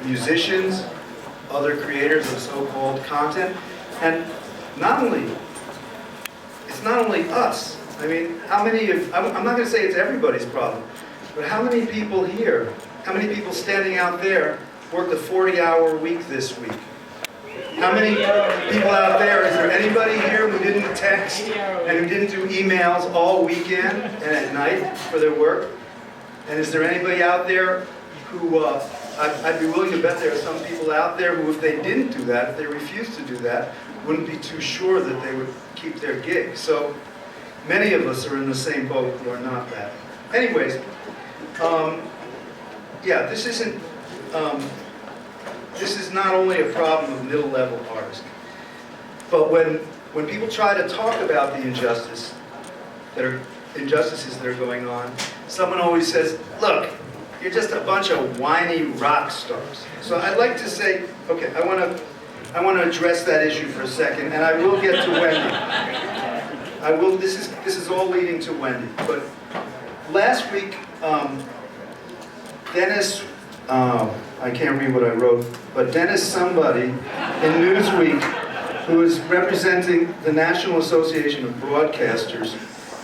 musicians, other creators of so-called content, and it's not only us. I mean, how many of, I'm not going to say it's everybody's problem, but how many people here, how many people standing out there worked a 40-hour week this week? How many people out there, is there anybody here who didn't text and who didn't do emails all weekend and at night for their work? And is there anybody out there who, I'd be willing to bet there are some people out there who, if they didn't do that, if they refused to do that, wouldn't be too sure that they would keep their gig. So many of us are in the same boat who are not that. Anyways, yeah, this isn't, this is not only a problem of middle-level artists, but when people try to talk about the injustices that are going on, someone always says, look, you're just a bunch of whiny rock stars. So I'd like to say, okay, I want to address that issue for a second, and I will get to Wendy. I will. This is all leading to Wendy. But last week, Dennis, I can't read what I wrote, but Dennis somebody in Newsweek, who is representing the National Association of Broadcasters,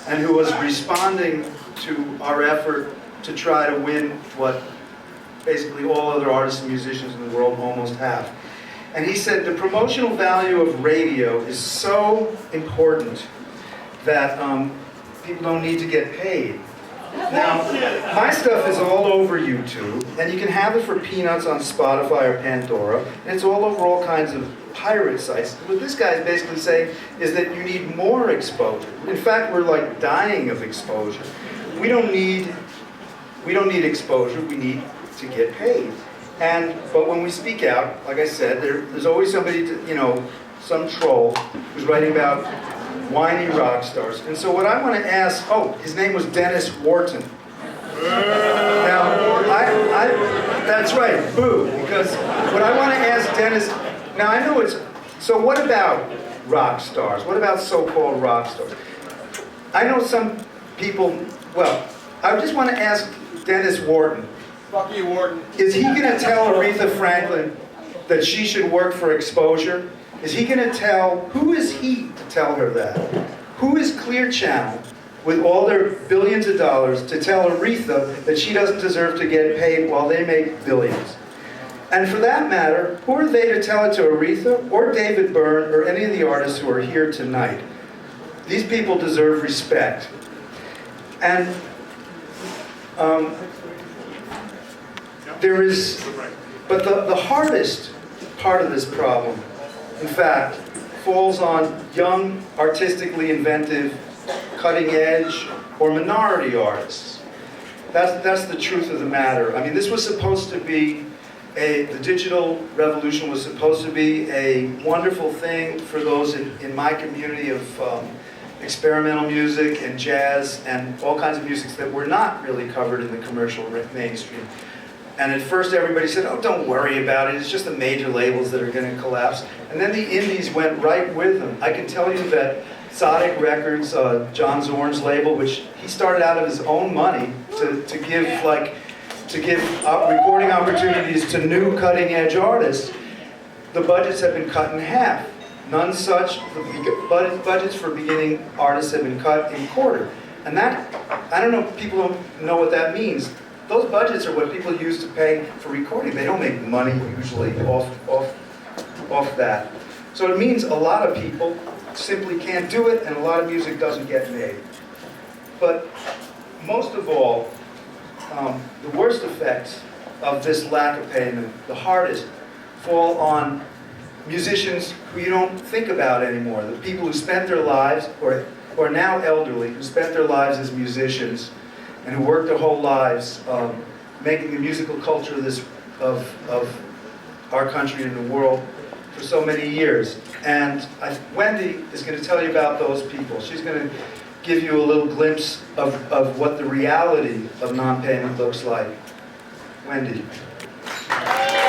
and who was responding to our effort to try to win what basically all other artists and musicians in the world almost have. And he said the promotional value of radio is so important that people don't need to get paid. Now, my stuff is all over YouTube, and you can have it for peanuts on Spotify or Pandora, and it's all over all kinds of pirate sites. What this guy is basically saying is that you need more exposure. In fact, we're like dying of exposure. We don't need exposure, we need to get paid. But when we speak out, like I said, there's always somebody, some troll who's writing about whiny rock stars. And so what I want to ask, his name was Dennis Wharton. Now, that's right, boo, because what I want to ask Dennis, now I know so what about rock stars? What about so-called rock stars? I know some people, well, I just want to ask Dennis Wharton. Fuck you, Wharton. Is he going to tell Aretha Franklin that she should work for exposure? Is he going to who is he to tell her that? Who is Clear Channel, with all their billions of dollars, to tell Aretha that she doesn't deserve to get paid while they make billions? And for that matter, who are they to tell it to Aretha or David Byrne or any of the artists who are here tonight? These people deserve respect. And but the hardest part of this problem, in fact, falls on young, artistically inventive, cutting-edge, or minority artists. That's the truth of the matter. I mean, this was supposed to be the digital revolution was supposed to be a wonderful thing for those in my community of experimental music and jazz and all kinds of musics that were not really covered in the commercial mainstream. And at first everybody said, don't worry about it, it's just the major labels that are going to collapse. And then the indies went right with them. I can tell you that Sonic Records, John Zorn's label, which he started out of his own money to give recording opportunities to new cutting-edge artists, the budgets have been cut in half. None such, the budgets for beginning artists have been cut in quarter. And that, I don't know, people don't know what that means. Those budgets are what people use to pay for recording. They don't make money usually off that. So it means a lot of people simply can't do it, and a lot of music doesn't get made. But most of all, the worst effects of this lack of payment, the hardest, fall on musicians who you don't think about anymore. The people who spent their lives, or are now elderly, who spent their lives as musicians, and who worked their whole lives making the musical culture of our country and the world for so many years. And Wendy is going to tell you about those people. She's going to give you a little glimpse of what the reality of non-payment looks like. Wendy.